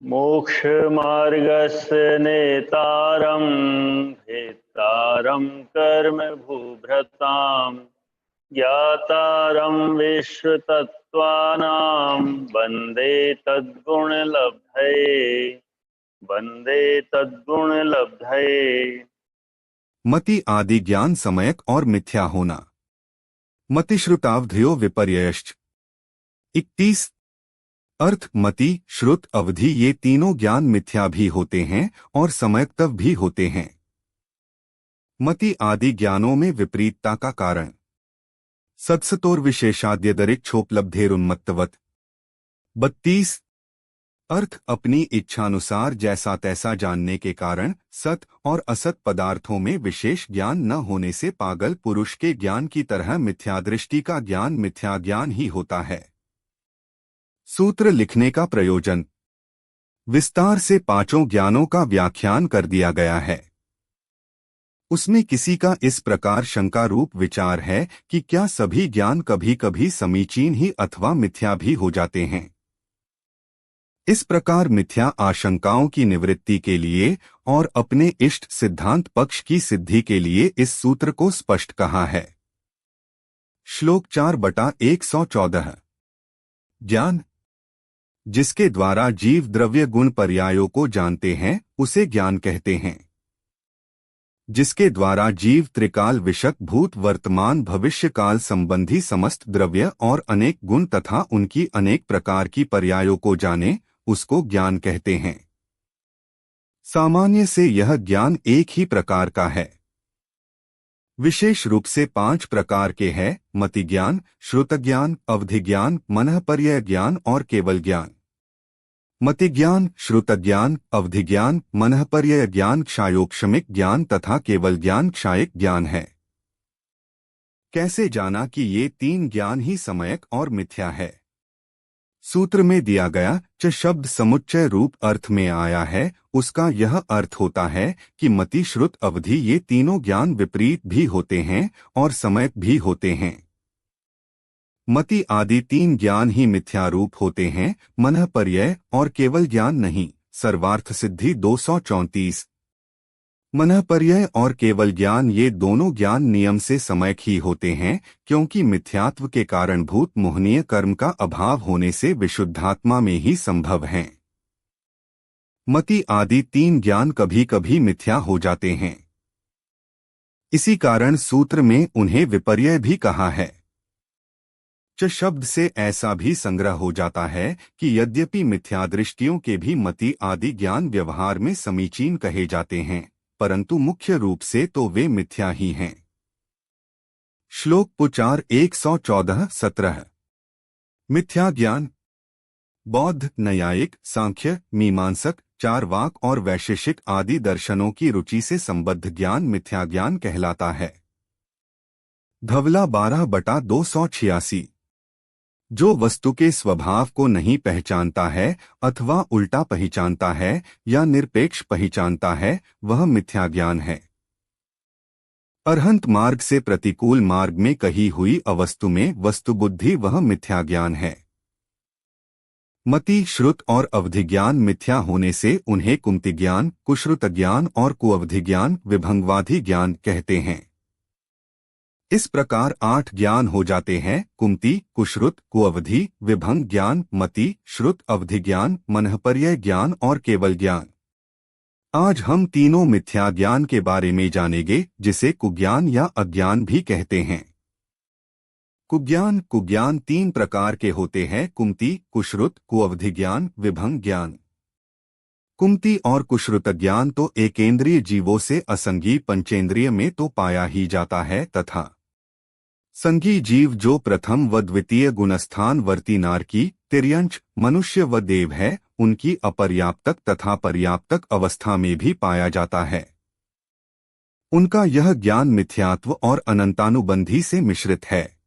मोक्षमार्गस्य नेतारं भेत्तारं कर्म भूभृतां ज्ञातारं विश्वतत्त्वानां वन्दे तद्गुणलब्धये। मति आदि ज्ञान समयक और मिथ्या होना। मतिश्रुतावधयो विपर्ययश्च। 31। अर्थ मति, श्रुत, अवधि ये तीनों ज्ञान मिथ्या भी होते हैं और समयक्तव भी होते हैं। मति आदि ज्ञानों में विपरीतता का कारण सत्सतोर विशेषाद्यदरिक्षोपलब्धेरुन्मत्तवत्। 32। अर्थ अपनी इच्छानुसार जैसा तैसा जानने के कारण सत और असत पदार्थों में विशेष ज्ञान न होने से पागल पुरुष के ज्ञान की तरह मिथ्यादृष्टि का ज्ञान मिथ्या ज्ञान ही होता है। सूत्र लिखने का प्रयोजन। विस्तार से पांचों ज्ञानों का व्याख्यान कर दिया गया है। उसमें किसी का इस प्रकार शंका रूप विचार है कि क्या सभी ज्ञान कभी कभी समीचीन ही अथवा मिथ्या भी हो जाते हैं। इस प्रकार मिथ्या आशंकाओं की निवृत्ति के लिए और अपने इष्ट सिद्धांत पक्ष की सिद्धि के लिए इस सूत्र को स्पष्ट कहा है। श्लोक 4/114। ज्ञान, जिसके द्वारा जीव द्रव्य गुण पर्यायों को जानते हैं उसे ज्ञान कहते हैं। जिसके द्वारा जीव त्रिकाल विषक भूत वर्तमान भविष्य काल संबंधी समस्त द्रव्य और अनेक गुण तथा उनकी अनेक प्रकार की पर्यायों को जाने उसको ज्ञान कहते हैं। सामान्य से यह ज्ञान एक ही प्रकार का है। विशेष रूप से 5 प्रकार के हैं: मति ज्ञान, श्रुत ज्ञान, अवधि ज्ञान, मनःपर्यय ज्ञान और केवल ज्ञान। मति ज्ञान, श्रुत ज्ञान, अवधि ज्ञान, मनःपर्यय ज्ञान क्षायोक्षमिक ज्ञान तथा केवल ज्ञान क्षायिक ज्ञान है। कैसे जाना कि ये 3 ज्ञान ही समयक और मिथ्या है? सूत्र में दिया गया च शब्द समुच्चय रूप अर्थ में आया है। उसका यह अर्थ होता है कि मति, श्रुत, अवधि ये तीनों ज्ञान विपरीत भी होते हैं और समयक भी होते हैं। मति आदि 3 ज्ञान ही मिथ्या रूप होते हैं, मनःपर्यय और केवल ज्ञान नहीं। सर्वार्थ सिद्धि 234। मनःपर्यय और केवल ज्ञान ये दोनों ज्ञान नियम से समयक ही होते हैं, क्योंकि मिथ्यात्व के कारण भूत मोहनीय कर्म का अभाव होने से विशुद्धात्मा में ही संभव हैं। मति आदि 3 ज्ञान कभी कभी मिथ्या हो जाते हैं। इसी कारण सूत्र में उन्हें विपर्यय भी कहा है। च शब्द से ऐसा भी संग्रह हो जाता है कि यद्यपि मिथ्यादृष्टियों के भी मति आदि ज्ञान व्यवहार में समीचीन कहे जाते हैं, परंतु मुख्य रूप से तो वे मिथ्या ही हैं। श्लोक 4:114-17। मिथ्या ज्ञान। बौद्ध, न्यायिक, सांख्य, मीमांसक, चारवाक और वैशेषिक आदि दर्शनों की रुचि से संबद्ध ज्ञान मिथ्या ज्ञान कहलाता है। धवला 12/286। जो वस्तु के स्वभाव को नहीं पहचानता है अथवा उल्टा पहचानता है या निरपेक्ष पहचानता है वह मिथ्या ज्ञान है। अरहंत मार्ग से प्रतिकूल मार्ग में कही हुई अवस्तु में वस्तुबुद्धि वह मिथ्या ज्ञान है। मति, श्रुत और अवधि ज्ञान मिथ्या होने से उन्हें कुमति ज्ञान, कुश्रुत ज्ञान और कुअवधि ज्ञान, विभंगवादी ज्ञान कहते हैं। इस प्रकार 8 ज्ञान हो जाते हैं: कुमति, कुश्रुत, कुअवधि, विभंग ज्ञान, मति, श्रुत, अवधि ज्ञान, मनःपर्यय ज्ञान और केवल ज्ञान। आज हम तीनों मिथ्या ज्ञान के बारे में जानेंगे, जिसे कुज्ञान या अज्ञान भी कहते हैं। कुज्ञान 3 प्रकार के होते हैं: कुमति, कुश्रुत, कुअवधि ज्ञान, विभंग ज्ञान। कुमति और कुश्रुत ज्ञान तो एकेंद्रिय जीवों से असंगी पंचेंद्रिय में तो पाया ही जाता है तथा संगी जीव जो प्रथम व द्वितीय गुणस्थान वर्ती नारकी, तिर्यंच, मनुष्य व देव है, उनकी अपर्याप्तक तथा पर्याप्तक अवस्था में भी पाया जाता है। उनका यह ज्ञान मिथ्यात्व और अनंतानुबंधी से मिश्रित है।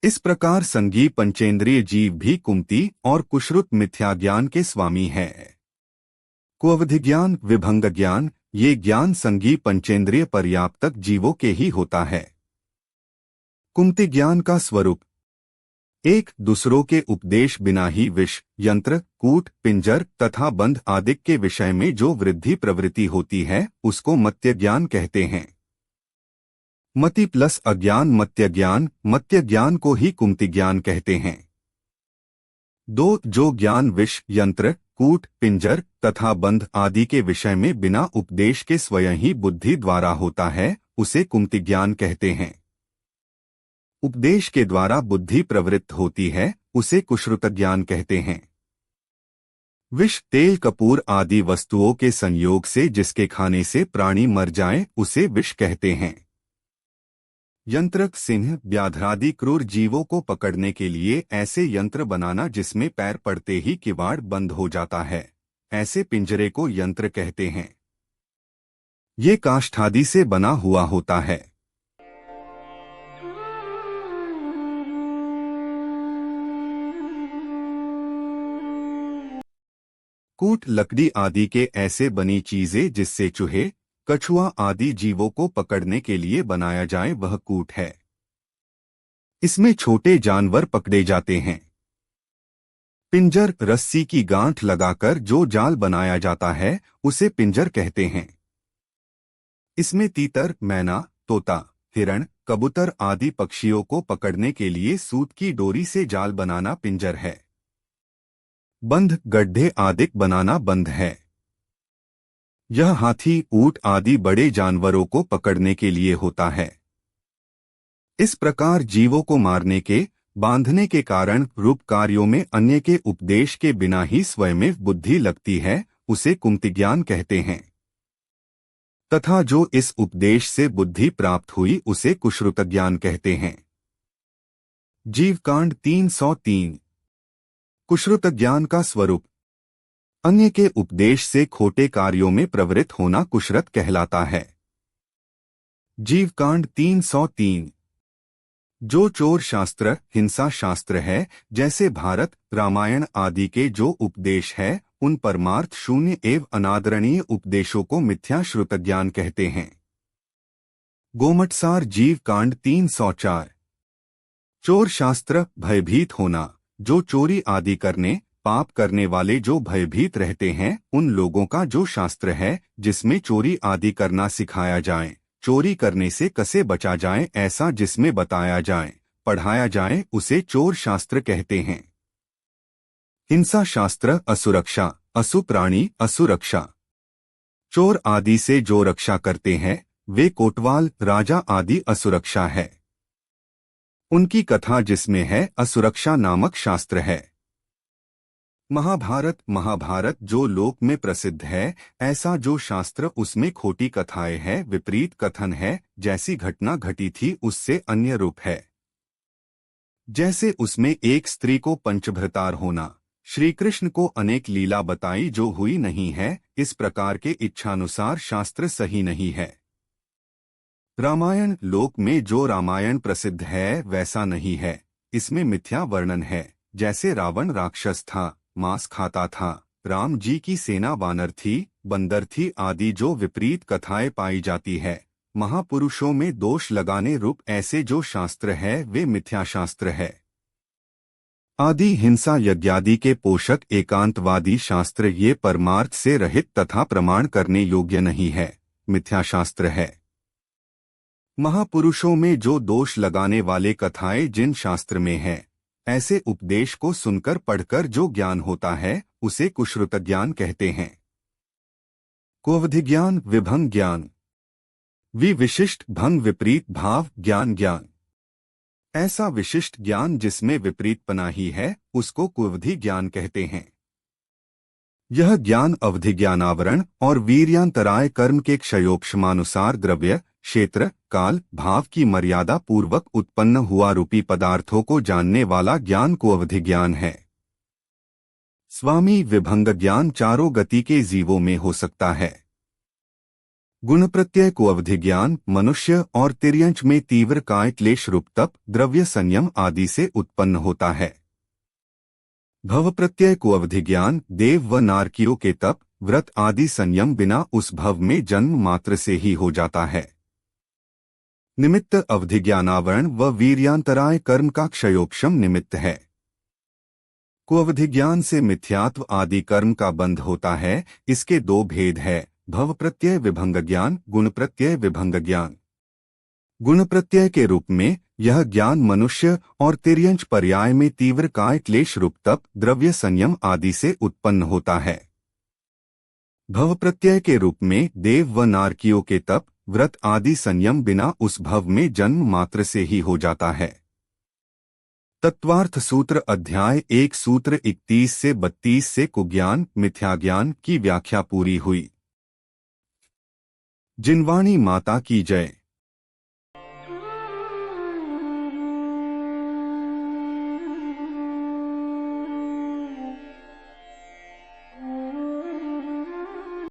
इस प्रकार संगी पंचेंद्रिय जीव भी कुमति और कुश्रुत मिथ्या ज्ञान के स्वामी है। कुअवधि ज्ञान, विभंग ज्ञान ये ज्ञान संगी पंचेंद्रिय पर्याप्तक जीवों के ही होता है। कुमति ज्ञान का स्वरूप। एक दूसरों के उपदेश बिना ही विष, यंत्र, कूट, पिंजर तथा बंध आदि के विषय में जो वृद्धि प्रवृत्ति होती है उसको मत्य ज्ञान कहते हैं। मति प्लस अज्ञान मत्य ज्ञान को ही कुमति ज्ञान कहते हैं। दो, जो ज्ञान विष, यंत्र, कूट, पिंजर तथा बंध आदि के विषय में बिना उपदेश के स्वयं ही बुद्धि द्वारा होता है उसे कुमति ज्ञान कहते हैं। उपदेश के द्वारा बुद्धि प्रवृत्त होती है उसे कुश्रुत ज्ञान कहते हैं। विष, तेल, कपूर आदि वस्तुओं के संयोग से जिसके खाने से प्राणी मर जाए उसे विष कहते हैं। यंत्र, सिंह, व्याघ्रादि क्रूर जीवों को पकड़ने के लिए ऐसे यंत्र बनाना जिसमें पैर पड़ते ही किवाड़ बंद हो जाता है, ऐसे पिंजरे को यंत्र कहते हैं। ये काष्ठादि से बना हुआ होता है। कूट, लकड़ी आदि के ऐसे बनी चीजें जिससे चूहे, कछुआ आदि जीवों को पकड़ने के लिए बनाया जाए वह कूट है। इसमें छोटे जानवर पकड़े जाते हैं। पिंजर, रस्सी की गांठ लगाकर जो जाल बनाया जाता है उसे पिंजर कहते हैं। इसमें तीतर, मैना, तोता, हिरण, कबूतर आदि पक्षियों को पकड़ने के लिए सूत की डोरी से जाल बनाना पिंजर है। बंध, गड्ढे आदि बनाना बंध है। यह हाथी, ऊंट आदि बड़े जानवरों को पकड़ने के लिए होता है। इस प्रकार जीवों को मारने के, बांधने के कारण रूप कार्यों में अन्य के उपदेश के बिना ही स्वयं बुद्धि लगती है उसे कुमति ज्ञान कहते हैं। तथा जो इस उपदेश से बुद्धि प्राप्त हुई उसे कुश्रुत ज्ञान कहते हैं। जीवकांड 303। कुश्रुत ज्ञान का स्वरूप। अन्य के उपदेश से खोटे कार्यों में प्रवृत्त होना कुश्रत कहलाता है। जीवकांड 303। जो चोर शास्त्र, हिंसा शास्त्र है, जैसे भारत, रामायण आदि के जो उपदेश है उन परमार्थ शून्य एवं अनादरणीय उपदेशों को मिथ्या श्रुत ज्ञान कहते हैं। गोमटसार जीवकांड 304। चोर शास्त्र, भयभीत होना। जो चोरी आदि करने, पाप करने वाले जो भयभीत रहते हैं उन लोगों का जो शास्त्र है जिसमें चोरी आदि करना सिखाया जाए, चोरी करने से कैसे बचा जाए ऐसा जिसमें बताया जाए, पढ़ाया जाए उसे चोर शास्त्र कहते हैं। हिंसा शास्त्र, असुरक्षा, असुप्राणी, असुरक्षा। चोर आदि से जो रक्षा करते हैं वे कोतवाल, राजा आदि असुरक्षा है। उनकी कथा जिसमें है असुरक्षा नामक शास्त्र है। महाभारत जो लोक में प्रसिद्ध है, ऐसा जो शास्त्र उसमें खोटी कथाएं है, विपरीत कथन है, जैसी घटना घटी थी उससे अन्य रूप है। जैसे उसमें एक स्त्री को पंचभ्रतार होना, श्री कृष्ण को अनेक लीला बताई जो हुई नहीं है, इस प्रकार के इच्छानुसार शास्त्र सही नहीं है। रामायण लोक में जो रामायण प्रसिद्ध है वैसा नहीं है, इसमें मिथ्या वर्णन है। जैसे रावण राक्षस था, मांस खाता था, राम जी की सेना वानर थी, बंदर थी आदि जो विपरीत कथाएं पाई जाती है। महापुरुषों में दोष लगाने रूप ऐसे जो शास्त्र है वे मिथ्या शास्त्र है। आदि हिंसा यज्ञादि के पोषक एकांतवादी शास्त्र ये परमार्थ से रहित तथा प्रमाण करने योग्य नहीं है, मिथ्या शास्त्र है। महापुरुषों में जो दोष लगाने वाले कथाएं जिन शास्त्र में है, ऐसे उपदेश को सुनकर पढ़कर जो ज्ञान होता है उसे कुश्रुत ज्ञान कहते हैं। कोवधि ज्ञान, विभंग ज्ञान। विशिष्ट, भंग, विपरीत भाव ज्ञान। ऐसा विशिष्ट ज्ञान जिसमें विपरीतपना ही है उसको कुवधि ज्ञान कहते हैं। यह ज्ञान अवधि ज्ञानावरण और वीर्यांतराय कर्म के क्षयोक्षमानुसार द्रव्य, क्षेत्र, काल, भाव की मर्यादा पूर्वक उत्पन्न हुआ रूपी पदार्थों को जानने वाला ज्ञान को अवधि ज्ञान है। स्वामी विभंग ज्ञान चारों गति के जीवों में हो सकता है। गुण प्रत्यय को अवधि ज्ञान मनुष्य और तिर्यंच में तीव्र काय क्लेश रूप तप, द्रव्य संयम आदि से उत्पन्न होता है। भव प्रत्यय को अवधि ज्ञान देव व नारकियों के तप, व्रत आदि संयम बिना उस भव में जन्म मात्र से ही हो जाता है। निमित्त अवधिज्ञानावरण व वीर्यांतराय कर्म का क्षयोक्षम निमित्त है। कुअवधिज्ञान से मिथ्यात्व आदि कर्म का बंध होता है। इसके दो भेद है, भव प्रत्यय विभंग ज्ञान, गुण प्रत्यय विभंग ज्ञान। गुण प्रत्यय के रूप में यह ज्ञान मनुष्य और तिर्यंच पर्याय में तीव्र काय क्लेश रूप तप, द्रव्य संयम आदि से उत्पन्न होता है। भव प्रत्यय के रूप में देव व नारकियों के तप, व्रत आदि संयम बिना उस भव में जन्म मात्र से ही हो जाता है। तत्वार्थ सूत्र अध्याय 1 सूत्र 31 से 32 से कुज्ञान मिथ्या ज्ञान की व्याख्या पूरी हुई। जिनवाणी माता की जय।